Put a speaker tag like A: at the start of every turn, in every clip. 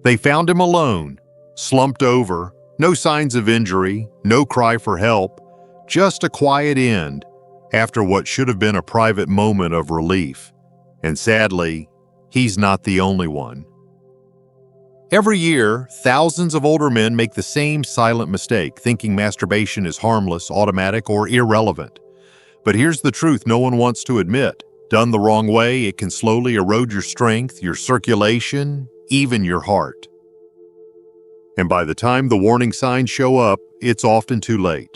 A: They found him alone, slumped over, no signs of injury, no cry for help, just a quiet end after what should have been a private moment of relief. And sadly, he's not the only one. Every year, thousands of older men make the same silent mistake, thinking masturbation is harmless, automatic, or irrelevant. But here's the truth no one wants to admit. Done the wrong way, it can slowly erode your strength, your circulation, even your heart. And by the time the warning signs show up, it's often too late.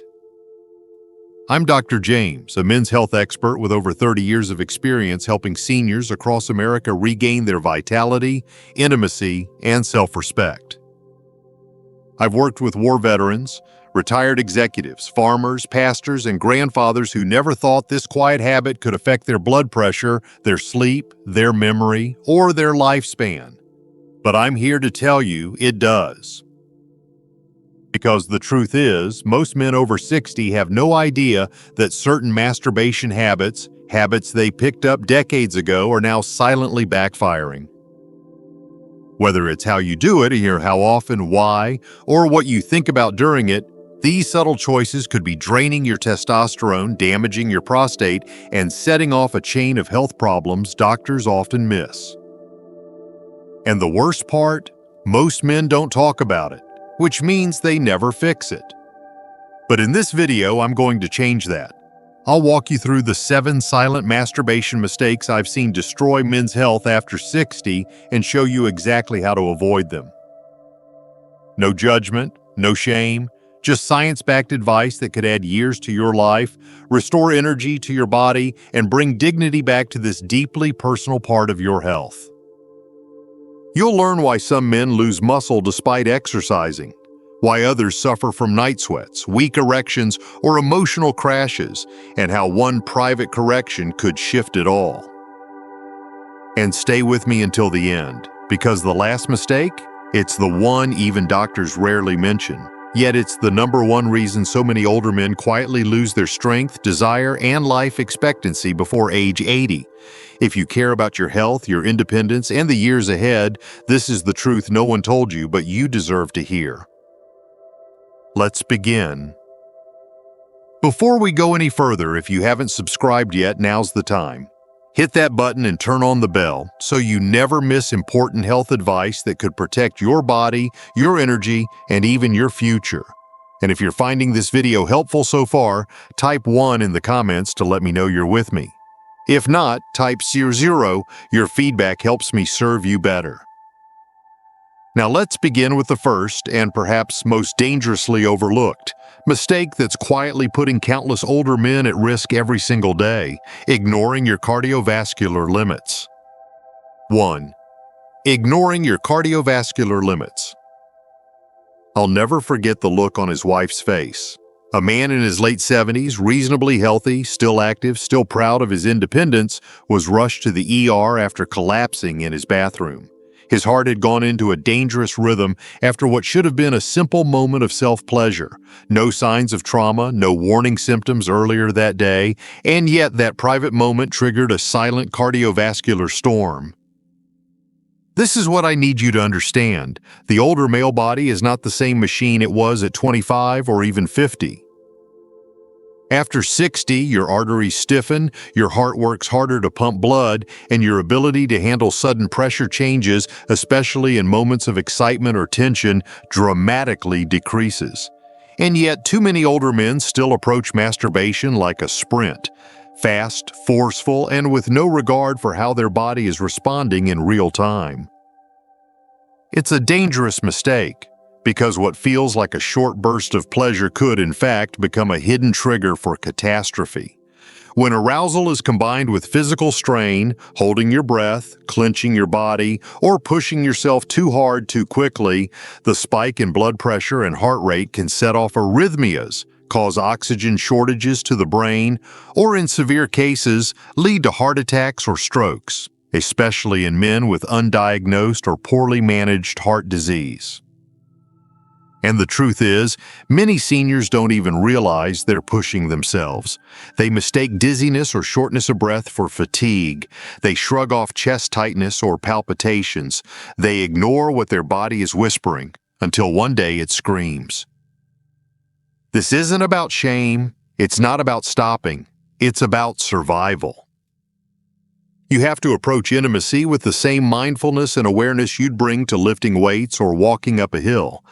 A: I'm Dr. James, a men's health expert with over 30 years of experience helping seniors across America regain their vitality, intimacy, and self-respect. I've worked with war veterans, retired executives, farmers, pastors, and grandfathers who never thought this quiet habit could affect their blood pressure, their sleep, their memory, or their lifespan. But I'm here to tell you it does. Because the truth is, most men over 60 have no idea that certain masturbation habits they picked up decades ago, are now silently backfiring. Whether it's how you do it, or how often, why, or what you think about during it, these subtle choices could be draining your testosterone, damaging your prostate, and setting off a chain of health problems doctors often miss. And the worst part, most men don't talk about it, which means they never fix it. But in this video, I'm going to change that. I'll walk you through the 7 silent masturbation mistakes I've seen destroy men's health after 60 and show you exactly how to avoid them. No judgment, no shame, just science-backed advice that could add years to your life, restore energy to your body, and bring dignity back to this deeply personal part of your health. You'll learn why some men lose muscle despite exercising, why others suffer from night sweats, weak erections, or emotional crashes, and how one private correction could shift it all. And stay with me until the end, because the last mistake, it's the one even doctors rarely mention. Yet it's the #1 reason so many older men quietly lose their strength, desire, and life expectancy before age 80. If you care about your health, your independence, and the years ahead, this is the truth no one told you, but you deserve to hear. Let's begin. Before we go any further, if you haven't subscribed yet, now's the time. Hit that button and turn on the bell so you never miss important health advice that could protect your body, your energy, and even your future. And if you're finding this video helpful so far, type 1 in the comments to let me know you're with me. If not, type 0. Your feedback helps me serve you better. Now let's begin with the first and perhaps most dangerously overlooked mistake that's quietly putting countless older men at risk every single day: ignoring your cardiovascular limits. 1. Ignoring your cardiovascular limits. I'll never forget the look on his wife's face. A man in his late 70s, reasonably healthy, still active, still proud of his independence, was rushed to the ER after collapsing in his bathroom. His heart had gone into a dangerous rhythm after what should have been a simple moment of self-pleasure. No signs of trauma, no warning symptoms earlier that day, and yet that private moment triggered a silent cardiovascular storm. This is what I need you to understand. The older male body is not the same machine it was at 25 or even 50. After 60, your arteries stiffen, your heart works harder to pump blood, and your ability to handle sudden pressure changes, especially in moments of excitement or tension, dramatically decreases. And yet, too many older men still approach masturbation like a sprint. Fast, forceful, and with no regard for how their body is responding in real time. It's a dangerous mistake, because what feels like a short burst of pleasure could, in fact, become a hidden trigger for catastrophe. When arousal is combined with physical strain, holding your breath, clenching your body, or pushing yourself too hard too quickly, the spike in blood pressure and heart rate can set off arrhythmias, cause oxygen shortages to the brain, or in severe cases, lead to heart attacks or strokes, especially in men with undiagnosed or poorly managed heart disease. And the truth is, many seniors don't even realize they're pushing themselves. They mistake dizziness or shortness of breath for fatigue. They shrug off chest tightness or palpitations. They ignore what their body is whispering until one day it screams. This isn't about shame. It's not about stopping. It's about survival. You have to approach intimacy with the same mindfulness and awareness you'd bring to lifting weights or walking up a hill.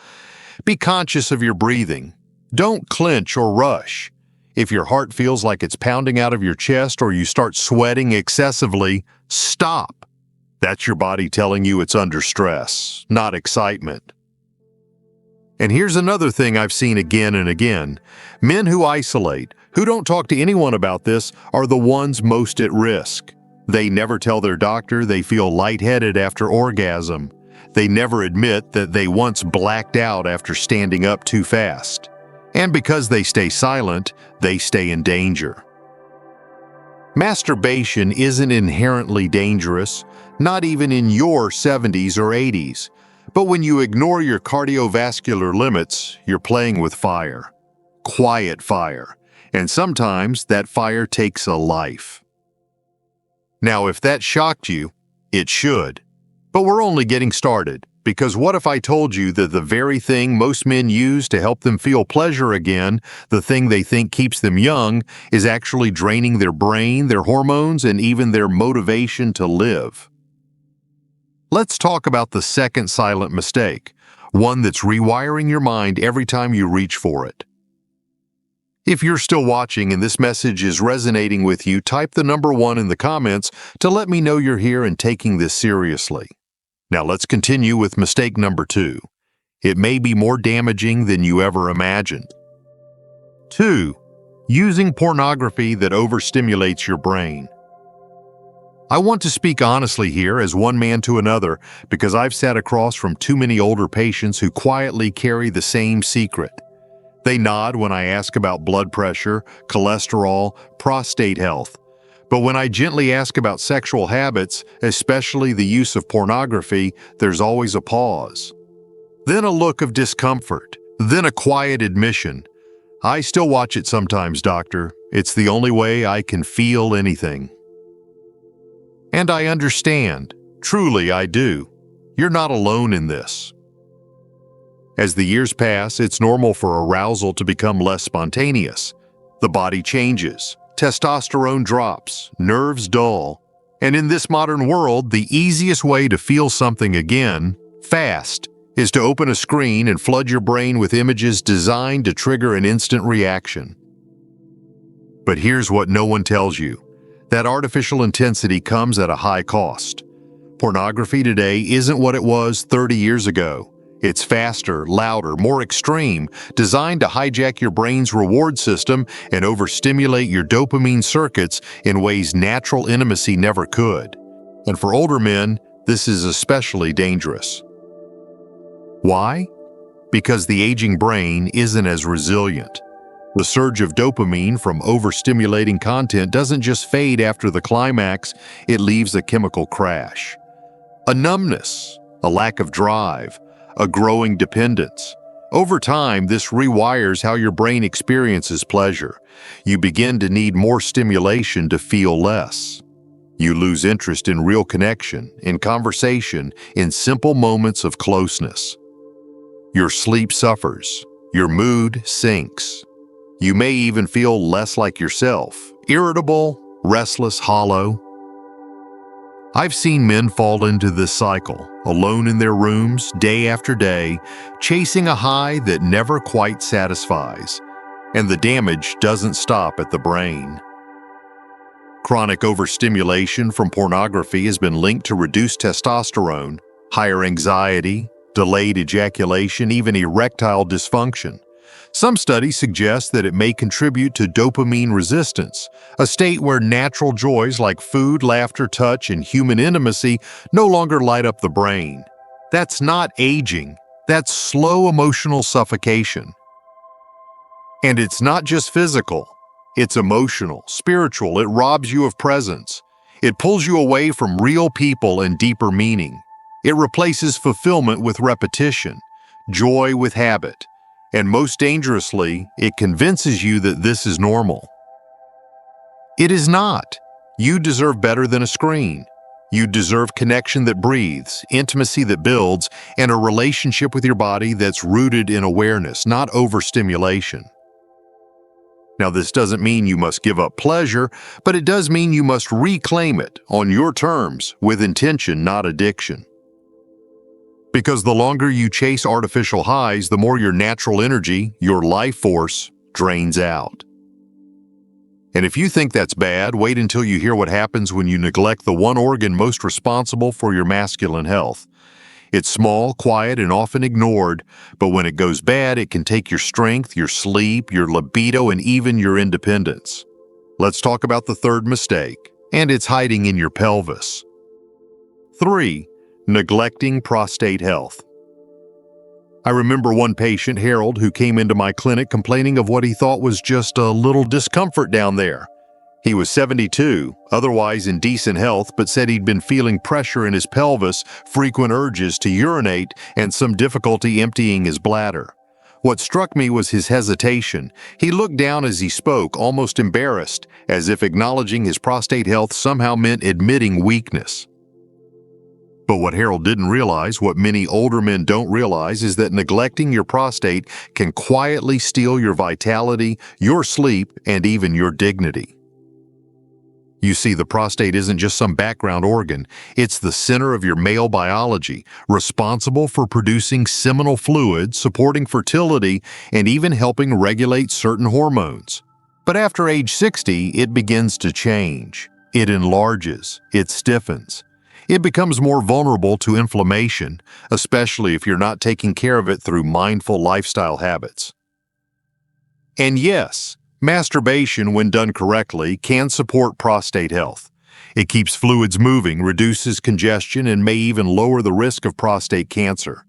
A: Be conscious of your breathing. Don't clench or rush. If your heart feels like it's pounding out of your chest or you start sweating excessively, stop. That's your body telling you it's under stress, not excitement. And here's another thing I've seen again and again. Men who isolate, who don't talk to anyone about this, are the ones most at risk. They never tell their doctor they feel lightheaded after orgasm. They never admit that they once blacked out after standing up too fast. And because they stay silent, they stay in danger. Masturbation isn't inherently dangerous, not even in your 70s or 80s. But when you ignore your cardiovascular limits, you're playing with fire. Quiet fire. And sometimes that fire takes a life. Now, if that shocked you, it should. But we're only getting started, because what if I told you that the very thing most men use to help them feel pleasure again, the thing they think keeps them young, is actually draining their brain, their hormones, and even their motivation to live? Let's talk about the second silent mistake, one that's rewiring your mind every time you reach for it. If you're still watching and this message is resonating with you, type the number 1 in the comments to let me know you're here and taking this seriously. Now let's continue with mistake number 2. It may be more damaging than you ever imagined. 2. Using pornography that overstimulates your brain. I want to speak honestly here as one man to another because I've sat across from too many older patients who quietly carry the same secret. They nod when I ask about blood pressure, cholesterol, prostate health. But when I gently ask about sexual habits, especially the use of pornography, there's always a pause. Then a look of discomfort. Then a quiet admission. I still watch it sometimes, doctor. It's the only way I can feel anything. And I understand. Truly, I do. You're not alone in this. As the years pass, it's normal for arousal to become less spontaneous. The body changes. Testosterone drops, nerves dull, and in this modern world, the easiest way to feel something again, fast, is to open a screen and flood your brain with images designed to trigger an instant reaction. But here's what no one tells you. That artificial intensity comes at a high cost. Pornography today isn't what it was 30 years ago. It's faster, louder, more extreme, designed to hijack your brain's reward system and overstimulate your dopamine circuits in ways natural intimacy never could. And for older men, this is especially dangerous. Why? Because the aging brain isn't as resilient. The surge of dopamine from overstimulating content doesn't just fade after the climax, it leaves a chemical crash. A numbness, a lack of drive, a growing dependence. Over time, this rewires how your brain experiences pleasure. You begin to need more stimulation to feel less. You lose interest in real connection, in conversation, in simple moments of closeness. Your sleep suffers. Your mood sinks. You may even feel less like yourself, irritable, restless, hollow. I've seen men fall into this cycle, alone in their rooms, day after day, chasing a high that never quite satisfies. And the damage doesn't stop at the brain. Chronic overstimulation from pornography has been linked to reduced testosterone, higher anxiety, delayed ejaculation, even erectile dysfunction. Some studies suggest that it may contribute to dopamine resistance, a state where natural joys like food, laughter, touch, and human intimacy no longer light up the brain. That's not aging. That's slow emotional suffocation. And it's not just physical. It's emotional, spiritual. It robs you of presence. It pulls you away from real people and deeper meaning. It replaces fulfillment with repetition. joy with habit, and most dangerously, it convinces you that this is normal. It is not. You deserve better than a screen. You deserve connection that breathes, intimacy that builds, and a relationship with your body that's rooted in awareness, not overstimulation. Now, this doesn't mean you must give up pleasure, but it does mean you must reclaim it on your terms, with intention, not addiction. Because the longer you chase artificial highs, the more your natural energy, your life force, drains out. And if you think that's bad, wait until you hear what happens when you neglect the one organ most responsible for your masculine health. It's small, quiet, and often ignored, but when it goes bad, it can take your strength, your sleep, your libido, and even your independence. Let's talk about the third mistake, and it's hiding in your pelvis. 3. Neglecting prostate health. I remember one patient, Harold, who came into my clinic complaining of what he thought was just a little discomfort down there. He was 72, otherwise in decent health, but said he'd been feeling pressure in his pelvis, frequent urges to urinate, and some difficulty emptying his bladder. What struck me was his hesitation. He looked down as he spoke, almost embarrassed, as if acknowledging his prostate health somehow meant admitting weakness. But what Harold didn't realize, what many older men don't realize, is that neglecting your prostate can quietly steal your vitality, your sleep, and even your dignity. You see, the prostate isn't just some background organ. It's the center of your male biology, responsible for producing seminal fluid, supporting fertility, and even helping regulate certain hormones. But after age 60, it begins to change. It enlarges, it stiffens. It becomes more vulnerable to inflammation, especially if you're not taking care of it through mindful lifestyle habits. And yes, masturbation, when done correctly, can support prostate health. It keeps fluids moving, reduces congestion, and may even lower the risk of prostate cancer.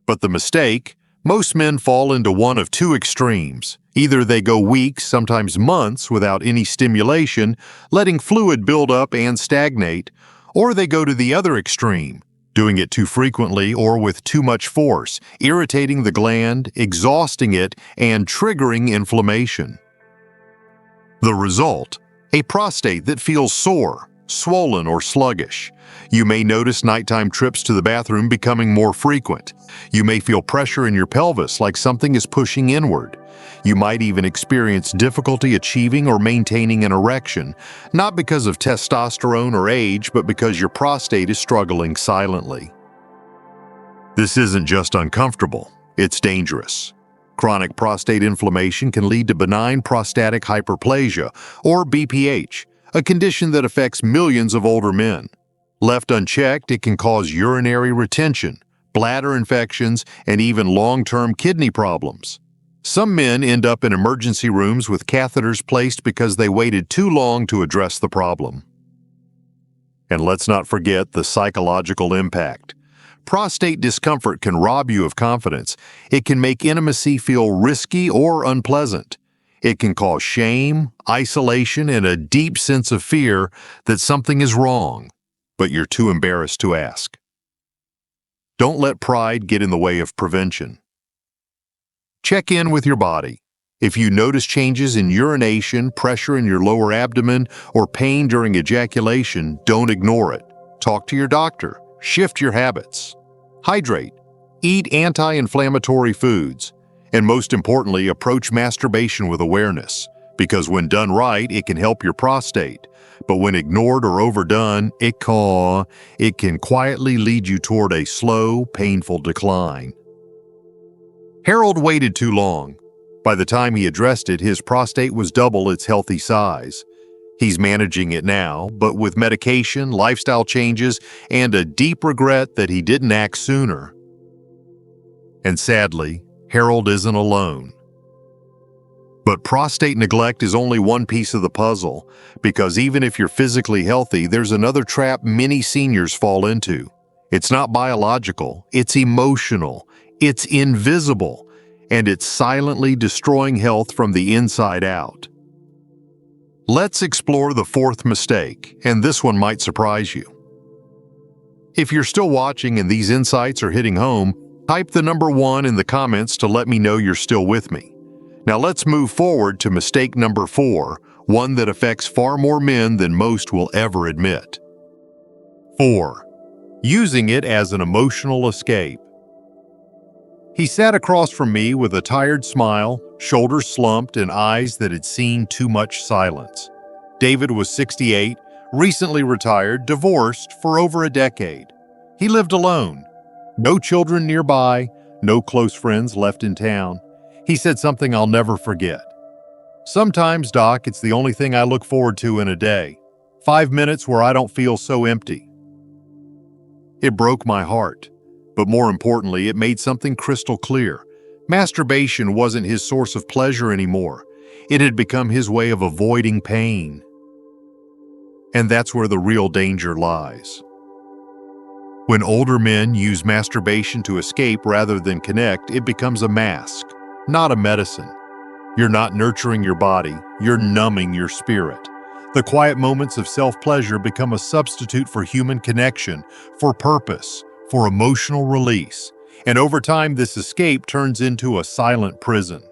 A: But the mistake, most men fall into one of two extremes. Either they go weeks, sometimes months, without any stimulation, letting fluid build up and stagnate, or they go to the other extreme, doing it too frequently or with too much force, irritating the gland, exhausting it, and triggering inflammation. The result, a prostate that feels sore, swollen, or sluggish. You may notice nighttime trips to the bathroom becoming more frequent. You may feel pressure in your pelvis like something is pushing inward. You might even experience difficulty achieving or maintaining an erection, not because of testosterone or age, but because your prostate is struggling silently. This isn't just uncomfortable, it's dangerous. Chronic prostate inflammation can lead to benign prostatic hyperplasia, or BPH, a condition that affects millions of older men. Left unchecked, it can cause urinary retention, bladder infections, and even long-term kidney problems. Some men end up in emergency rooms with catheters placed because they waited too long to address the problem. And let's not forget the psychological impact. Prostate discomfort can rob you of confidence. It can make intimacy feel risky or unpleasant. It can cause shame, isolation, and a deep sense of fear that something is wrong, but you're too embarrassed to ask. Don't let pride get in the way of prevention. Check in with your body. If you notice changes in urination, pressure in your lower abdomen, or pain during ejaculation, don't ignore it. Talk to your doctor. Shift your habits. Hydrate. Eat anti-inflammatory foods. And most importantly, approach masturbation with awareness, because when done right, it can help your prostate. But when ignored or overdone, it can quietly lead you toward a slow, painful decline. Harold waited too long. By the time he addressed it, his prostate was double its healthy size. He's managing it now, but with medication, lifestyle changes, and a deep regret that he didn't act sooner. And sadly, Harold isn't alone. But prostate neglect is only one piece of the puzzle, because even if you're physically healthy, there's another trap many seniors fall into. It's not biological, it's emotional, it's invisible, and it's silently destroying health from the inside out. Let's explore the fourth mistake, and this one might surprise you. If you're still watching and these insights are hitting home, Type the number 1 in the comments to let me know you're still with me. Now let's move forward to mistake number 4, one that affects far more men than most will ever admit. 4. Using it as an emotional escape. He sat across from me with a tired smile, shoulders slumped, and eyes that had seen too much silence. David was 68, recently retired, divorced for over a decade. He lived alone. No children nearby, no close friends left in town. He said something I'll never forget. "Sometimes, Doc, it's the only thing I look forward to in a day. 5 minutes where I don't feel so empty." It broke my heart, but more importantly, it made something crystal clear. Masturbation wasn't his source of pleasure anymore. It had become his way of avoiding pain. And that's where the real danger lies. When older men use masturbation to escape rather than connect, it becomes a mask, not a medicine. You're not nurturing your body, you're numbing your spirit. The quiet moments of self-pleasure become a substitute for human connection, for purpose, for emotional release. And over time, this escape turns into a silent prison.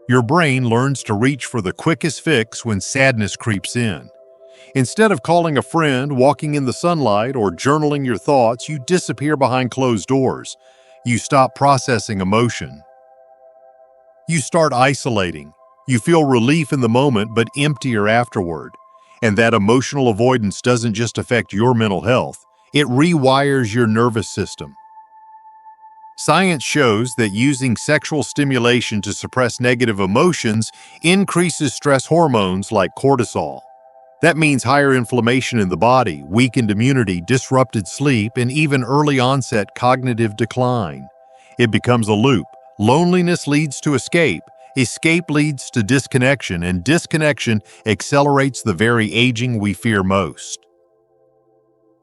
A: Your brain learns to reach for the quickest fix when sadness creeps in. Instead of calling a friend, walking in the sunlight, or journaling your thoughts, you disappear behind closed doors. You stop processing emotion. You start isolating. You feel relief in the moment, but emptier afterward. And that emotional avoidance doesn't just affect your mental health, it rewires your nervous system. Science shows that using sexual stimulation to suppress negative emotions increases stress hormones like cortisol. That means higher inflammation in the body, weakened immunity, disrupted sleep, and even early onset cognitive decline. It becomes a loop. Loneliness leads to escape leads to disconnection, and disconnection accelerates the very aging we fear most.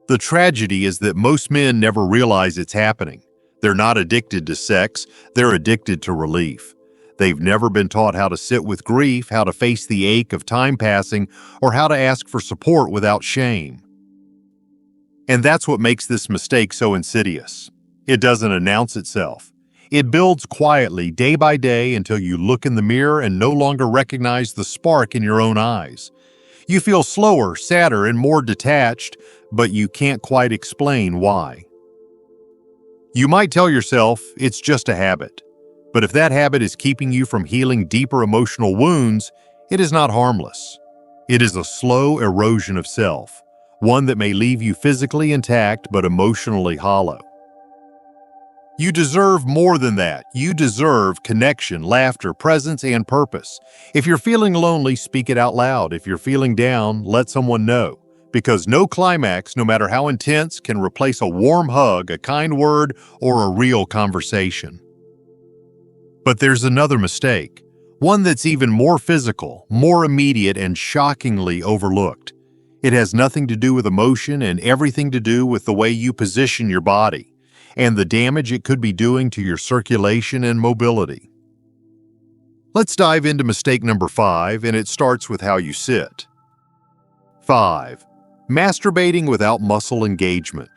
A: The tragedy is that most men never realize it's happening. They're not addicted to sex, they're addicted to relief. They've never been taught how to sit with grief, how to face the ache of time passing, or how to ask for support without shame. And that's what makes this mistake so insidious. It doesn't announce itself. It builds quietly, day by day, until you look in the mirror and no longer recognize the spark in your own eyes. You feel slower, sadder, and more detached, but you can't quite explain why. You might tell yourself it's just a habit. But if that habit is keeping you from healing deeper emotional wounds, it is not harmless. It is a slow erosion of self, one that may leave you physically intact but emotionally hollow. You deserve more than that. You deserve connection, laughter, presence, and purpose. If you're feeling lonely, speak it out loud. If you're feeling down, let someone know. Because no climax, no matter how intense, can replace a warm hug, a kind word, or a real conversation. But there's another mistake, one that's even more physical, more immediate, and shockingly overlooked. It has nothing to do with emotion and everything to do with the way you position your body and the damage it could be doing to your circulation and mobility. Let's dive into mistake number 5, and it starts with how you sit. 5. Masturbating without muscle engagement.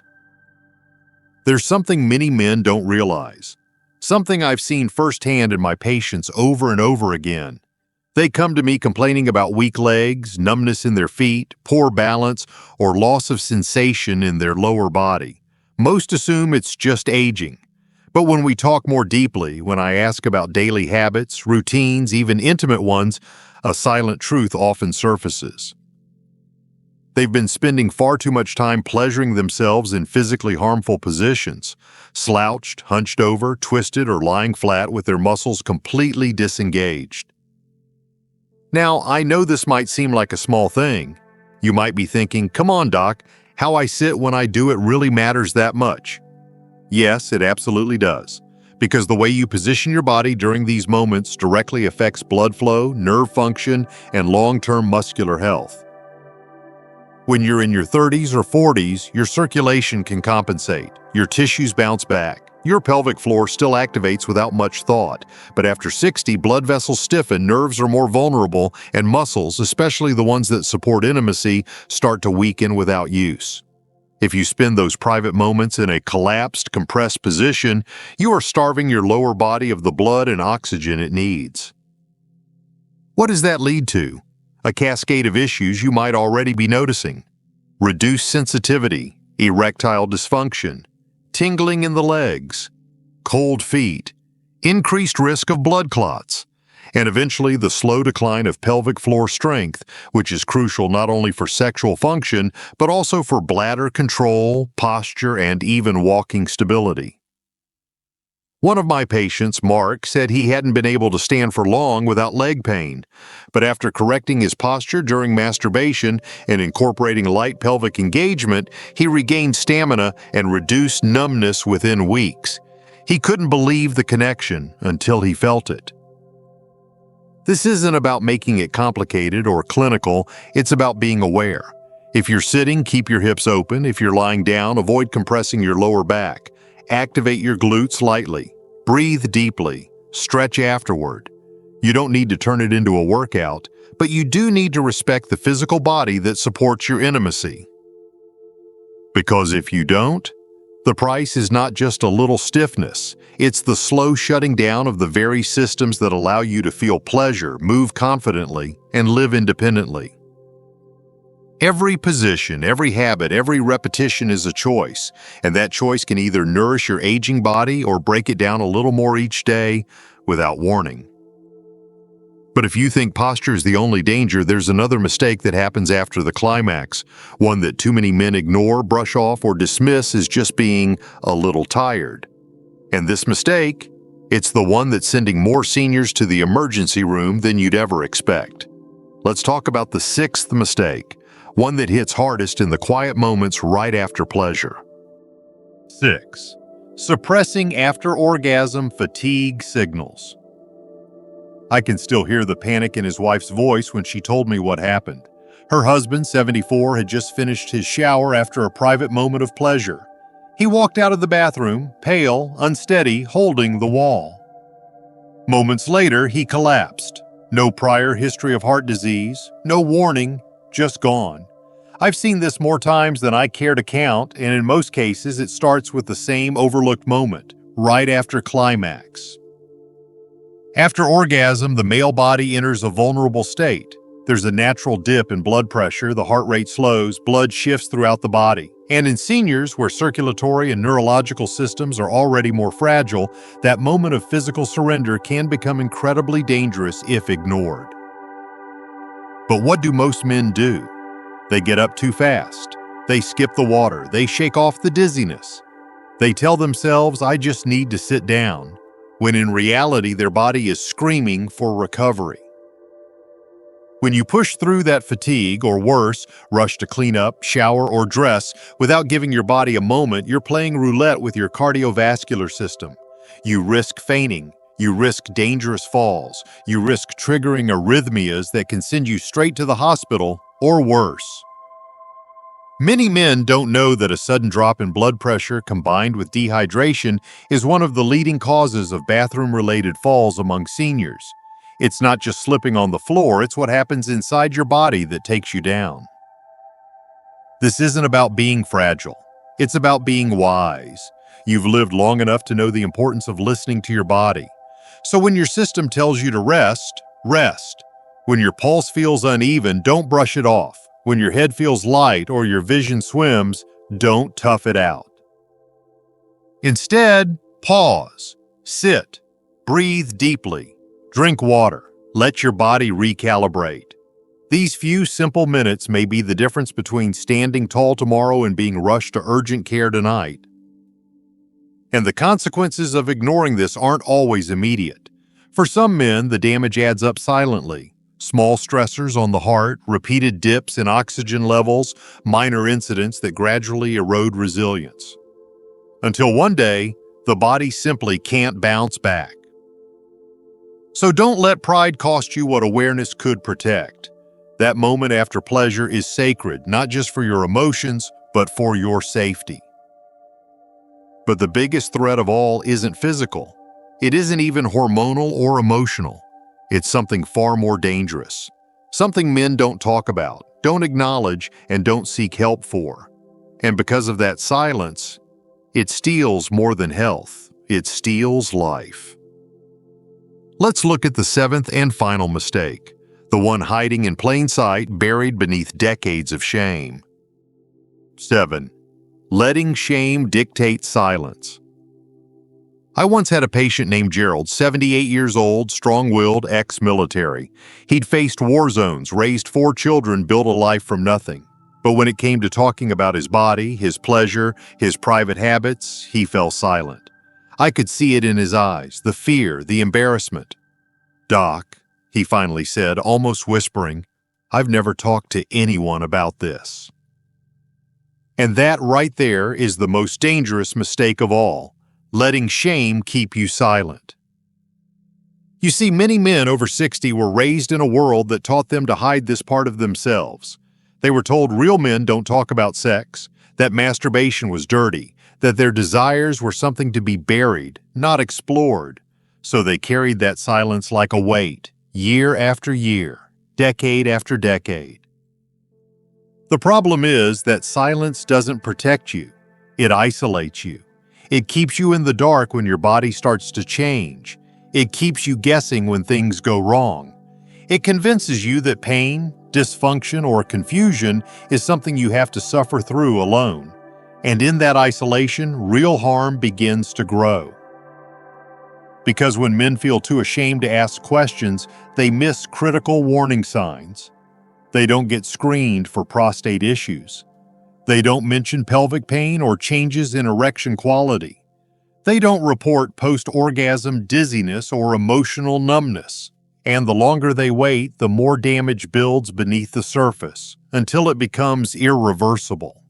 A: There's something many men don't realize. Something I've seen firsthand in my patients over and over again. They come to me complaining about weak legs, numbness in their feet, poor balance, or loss of sensation in their lower body. Most assume it's just aging. But when we talk more deeply, when I ask about daily habits, routines, even intimate ones, a silent truth often surfaces. They've been spending far too much time pleasuring themselves in physically harmful positions, slouched, hunched over, twisted, or lying flat with their muscles completely disengaged. Now, I know this might seem like a small thing. You might be thinking, come on, Doc, how I sit when I do it really matters that much. Yes, it absolutely does, because the way you position your body during these moments directly affects blood flow, nerve function, and long-term muscular health. When you're in your 30s or 40s, your circulation can compensate, your tissues bounce back, your pelvic floor still activates without much thought, but after 60, blood vessels stiffen, nerves are more vulnerable, and muscles, especially the ones that support intimacy, start to weaken without use. If you spend those private moments in a collapsed, compressed position, you are starving your lower body of the blood and oxygen it needs. What does that lead to? A cascade of issues you might already be noticing. Reduced sensitivity, erectile dysfunction, tingling in the legs, cold feet, increased risk of blood clots, and eventually the slow decline of pelvic floor strength, which is crucial not only for sexual function, but also for bladder control, posture, and even walking stability. One of my patients, Mark, said he hadn't been able to stand for long without leg pain, but after correcting his posture during masturbation and incorporating light pelvic engagement, he regained stamina and reduced numbness within weeks. He couldn't believe the connection until he felt it. This isn't about making it complicated or clinical, it's about being aware. If you're sitting, keep your hips open. If you're lying down, avoid compressing your lower back. Activate your glutes lightly. Breathe deeply. Stretch afterward. You don't need to turn it into a workout, but you do need to respect the physical body that supports your intimacy. Because if you don't, the price is not just a little stiffness, it's the slow shutting down of the very systems that allow you to feel pleasure, move confidently, and live independently. Every position, every habit, every repetition is a choice, and that choice can either nourish your aging body or break it down a little more each day without warning. But if you think posture is the only danger, there's another mistake that happens after the climax, one that too many men ignore, brush off, or dismiss as just being a little tired. And this mistake, it's the one that's sending more seniors to the emergency room than you'd ever expect. Let's talk about the sixth mistake, one that hits hardest in the quiet moments right after pleasure. 6. Suppressing after-orgasm fatigue signals. I can still hear the panic in his wife's voice when she told me what happened. Her husband, 74, had just finished his shower after a private moment of pleasure. He walked out of the bathroom, pale, unsteady, holding the wall. Moments later, he collapsed. No prior history of heart disease, no warning, just gone. I've seen this more times than I care to count, and in most cases it starts with the same overlooked moment, right after climax. After orgasm, the male body enters a vulnerable state. There's a natural dip in blood pressure, the heart rate slows, blood shifts throughout the body. And in seniors, where circulatory and neurological systems are already more fragile, that moment of physical surrender can become incredibly dangerous if ignored. But what do most men do? They get up too fast. They skip the water. They shake off the dizziness. They tell themselves, I just need to sit down, when in reality their body is screaming for recovery. When you push through that fatigue, or worse, rush to clean up, shower, or dress without giving your body a moment, you're playing roulette with your cardiovascular system. You risk fainting. You risk dangerous falls. You risk triggering arrhythmias that can send you straight to the hospital, or worse. Many men don't know that a sudden drop in blood pressure combined with dehydration is one of the leading causes of bathroom-related falls among seniors. It's not just slipping on the floor, it's what happens inside your body that takes you down. This isn't about being fragile. It's about being wise. You've lived long enough to know the importance of listening to your body. So when your system tells you to rest, rest. When your pulse feels uneven, don't brush it off. When your head feels light or your vision swims, don't tough it out. Instead, pause, sit, breathe deeply, drink water, let your body recalibrate. These few simple minutes may be the difference between standing tall tomorrow and being rushed to urgent care tonight. And the consequences of ignoring this aren't always immediate. For some men, the damage adds up silently. Small stressors on the heart, repeated dips in oxygen levels, minor incidents that gradually erode resilience. Until one day, the body simply can't bounce back. So don't let pride cost you what awareness could protect. That moment after pleasure is sacred, not just for your emotions, but for your safety. But the biggest threat of all isn't physical. It isn't even hormonal or emotional. It's something far more dangerous. Something men don't talk about, don't acknowledge, and don't seek help for. And because of that silence, it steals more than health. It steals life. Let's look at the seventh and final mistake, the one hiding in plain sight, buried beneath decades of shame. 7. Letting shame dictate silence. I once had a patient named Gerald, 78 years old, strong-willed, ex-military. He'd faced war zones, raised 4 children, built a life from nothing. But when it came to talking about his body, his pleasure, his private habits, he fell silent. I could see it in his eyes, the fear, the embarrassment. "Doc," he finally said, almost whispering, "I've never talked to anyone about this." And that right there is the most dangerous mistake of all, letting shame keep you silent. You see, many men over 60 were raised in a world that taught them to hide this part of themselves. They were told real men don't talk about sex, that masturbation was dirty, that their desires were something to be buried, not explored. So they carried that silence like a weight, year after year, decade after decade. The problem is that silence doesn't protect you. It isolates you. It keeps you in the dark when your body starts to change. It keeps you guessing when things go wrong. It convinces you that pain, dysfunction, or confusion is something you have to suffer through alone. And in that isolation, real harm begins to grow. Because when men feel too ashamed to ask questions, they miss critical warning signs. They don't get screened for prostate issues. They don't mention pelvic pain or changes in erection quality. They don't report post-orgasm dizziness or emotional numbness. And the longer they wait, the more damage builds beneath the surface, until it becomes irreversible.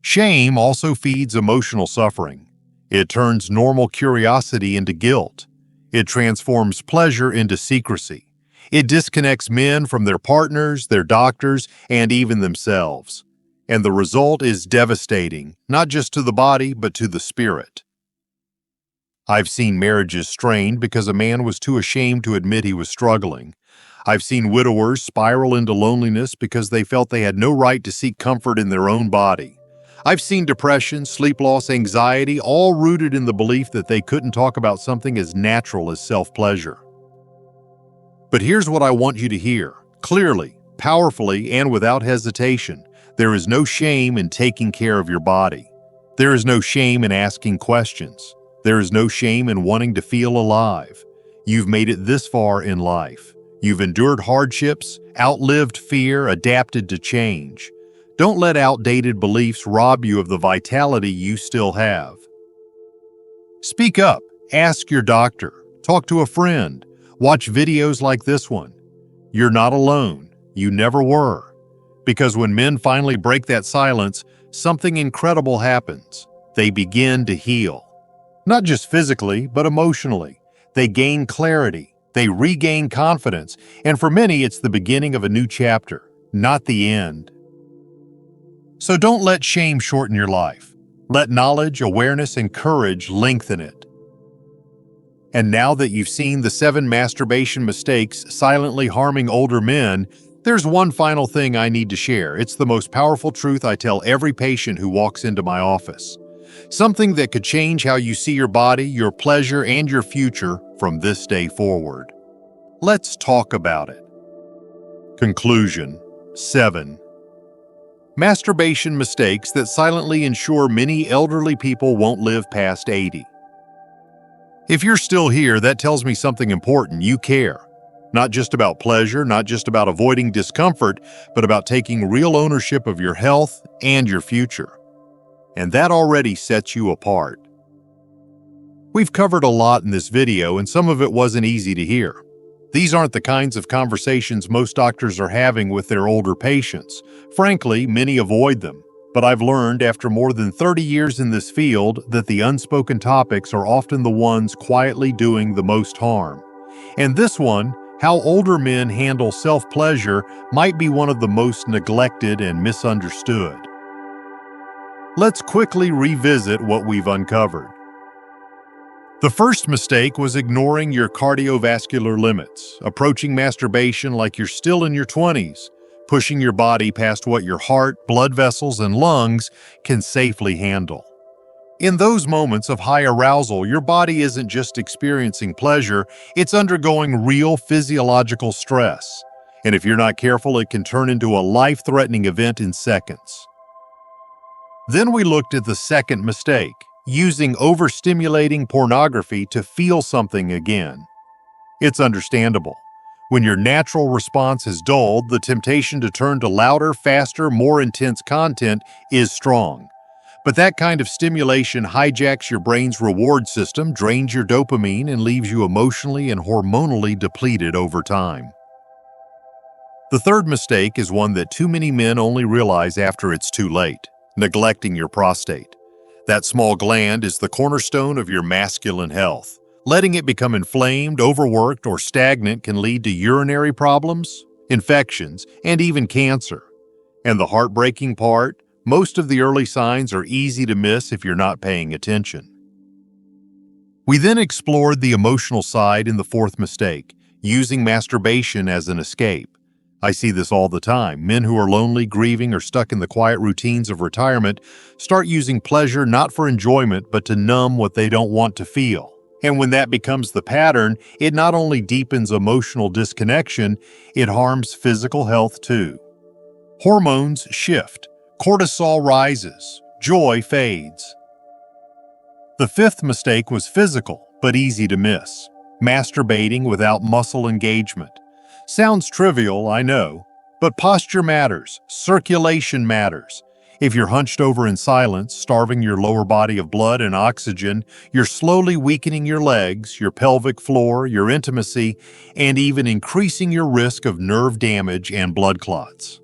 A: Shame also feeds emotional suffering. It turns normal curiosity into guilt. It transforms pleasure into secrecy. It disconnects men from their partners, their doctors, and even themselves. And the result is devastating, not just to the body, but to the spirit. I've seen marriages strained because a man was too ashamed to admit he was struggling. I've seen widowers spiral into loneliness because they felt they had no right to seek comfort in their own body. I've seen depression, sleep loss, anxiety, all rooted in the belief that they couldn't talk about something as natural as self-pleasure. But here's what I want you to hear, clearly, powerfully, and without hesitation. There is no shame in taking care of your body. There is no shame in asking questions. There is no shame in wanting to feel alive. You've made it this far in life. You've endured hardships, outlived fear, adapted to change. Don't let outdated beliefs rob you of the vitality you still have. Speak up, ask your doctor, talk to a friend, watch videos like this one. You're not alone. You never were. Because when men finally break that silence, something incredible happens. They begin to heal. Not just physically, but emotionally. They gain clarity. They regain confidence. And for many, it's the beginning of a new chapter, not the end. So don't let shame shorten your life. Let knowledge, awareness, and courage lengthen it. And now that you've seen the 7 masturbation mistakes silently harming older men, there's one final thing I need to share. It's the most powerful truth I tell every patient who walks into my office. Something that could change how you see your body, your pleasure, and your future from this day forward. Let's talk about it. Conclusion 7. Masturbation mistakes that silently ensure many elderly people won't live past 80. If you're still here, that tells me something important. You care. Not just about pleasure, not just about avoiding discomfort, but about taking real ownership of your health and your future. And that already sets you apart. We've covered a lot in this video, and some of it wasn't easy to hear. These aren't the kinds of conversations most doctors are having with their older patients. Frankly, many avoid them. But I've learned after more than 30 years in this field that the unspoken topics are often the ones quietly doing the most harm. And this one, how older men handle self-pleasure, might be one of the most neglected and misunderstood. Let's quickly revisit what we've uncovered. The first mistake was ignoring your cardiovascular limits, approaching masturbation like you're still in your 20s, pushing your body past what your heart, blood vessels, and lungs can safely handle. In those moments of high arousal, your body isn't just experiencing pleasure, it's undergoing real physiological stress. And if you're not careful, it can turn into a life-threatening event in seconds. Then we looked at the second mistake, using overstimulating pornography to feel something again. It's understandable. When your natural response is dulled, the temptation to turn to louder, faster, more intense content is strong. But that kind of stimulation hijacks your brain's reward system, drains your dopamine, and leaves you emotionally and hormonally depleted over time. The third mistake is one that too many men only realize after it's too late: neglecting your prostate. That small gland is the cornerstone of your masculine health. Letting it become inflamed, overworked, or stagnant can lead to urinary problems, infections, and even cancer. And the heartbreaking part, most of the early signs are easy to miss if you're not paying attention. We then explored the emotional side in the fourth mistake, using masturbation as an escape. I see this all the time. Men who are lonely, grieving, or stuck in the quiet routines of retirement start using pleasure not for enjoyment, but to numb what they don't want to feel. And when that becomes the pattern, it not only deepens emotional disconnection, it harms physical health too. Hormones shift, cortisol rises, joy fades. The fifth mistake was physical, but easy to miss: masturbating without muscle engagement. Sounds trivial, I know, but posture matters, circulation matters. If you're hunched over in silence, starving your lower body of blood and oxygen, you're slowly weakening your legs, your pelvic floor, your intimacy, and even increasing your risk of nerve damage and blood clots.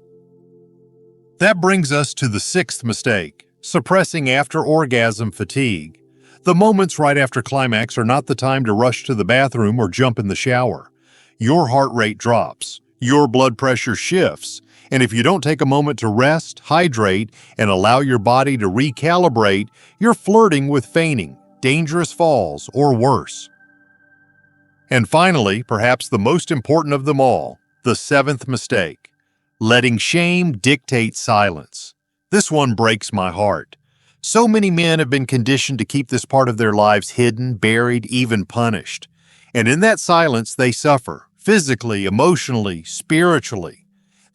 A: That brings us to the sixth mistake: suppressing after-orgasm fatigue. The moments right after climax are not the time to rush to the bathroom or jump in the shower. Your heart rate drops, your blood pressure shifts, and if you don't take a moment to rest, hydrate, and allow your body to recalibrate, you're flirting with fainting, dangerous falls, or worse. And finally, perhaps the most important of them all, the seventh mistake: letting shame dictate silence. This one breaks my heart. So many men have been conditioned to keep this part of their lives hidden, buried, even punished. And in that silence, they suffer, physically, emotionally, spiritually.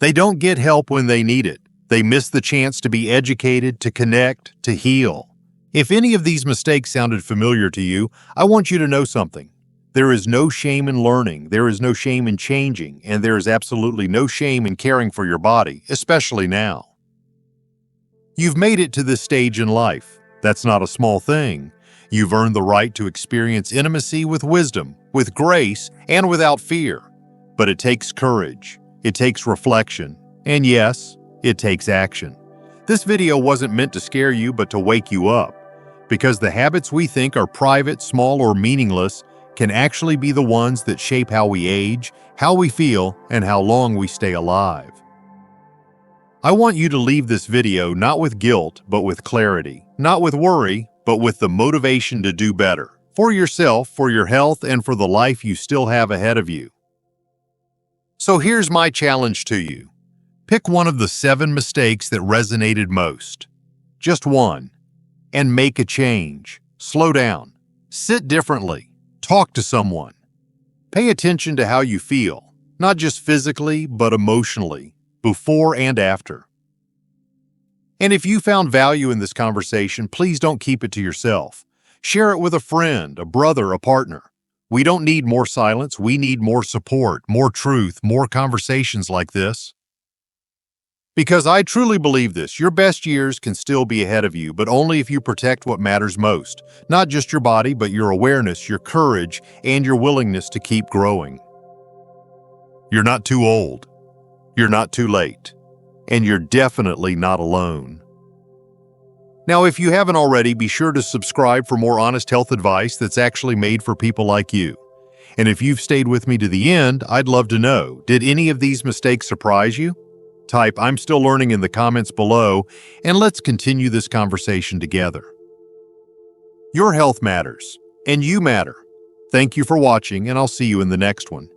A: They don't get help when they need it. They miss the chance to be educated, to connect, to heal. If any of these mistakes sounded familiar to you, I want you to know something. There is no shame in learning, there is no shame in changing, and there is absolutely no shame in caring for your body, especially now. You've made it to this stage in life. That's not a small thing. You've earned the right to experience intimacy with wisdom, with grace, and without fear. But it takes courage. It takes reflection, and yes, it takes action. This video wasn't meant to scare you, but to wake you up, because the habits we think are private, small, or meaningless can actually be the ones that shape how we age, how we feel, and how long we stay alive. I want you to leave this video not with guilt, but with clarity, not with worry, but with the motivation to do better, for yourself, for your health, and for the life you still have ahead of you. So here's my challenge to you. Pick one of the 7 mistakes that resonated most. Just one. And make a change. Slow down. Sit differently. Talk to someone. Pay attention to how you feel, not just physically, but emotionally, before and after. And if you found value in this conversation, please don't keep it to yourself. Share it with a friend, a brother, a partner. We don't need more silence, we need more support, more truth, more conversations like this. Because I truly believe this, your best years can still be ahead of you, but only if you protect what matters most. Not just your body, but your awareness, your courage, and your willingness to keep growing. You're not too old. You're not too late. And you're definitely not alone. Now, if you haven't already, be sure to subscribe for more honest health advice that's actually made for people like you. And if you've stayed with me to the end, I'd love to know, did any of these mistakes surprise you? Type "I'm still learning" in the comments below, and let's continue this conversation together. Your health matters, and you matter. Thank you for watching, and I'll see you in the next one.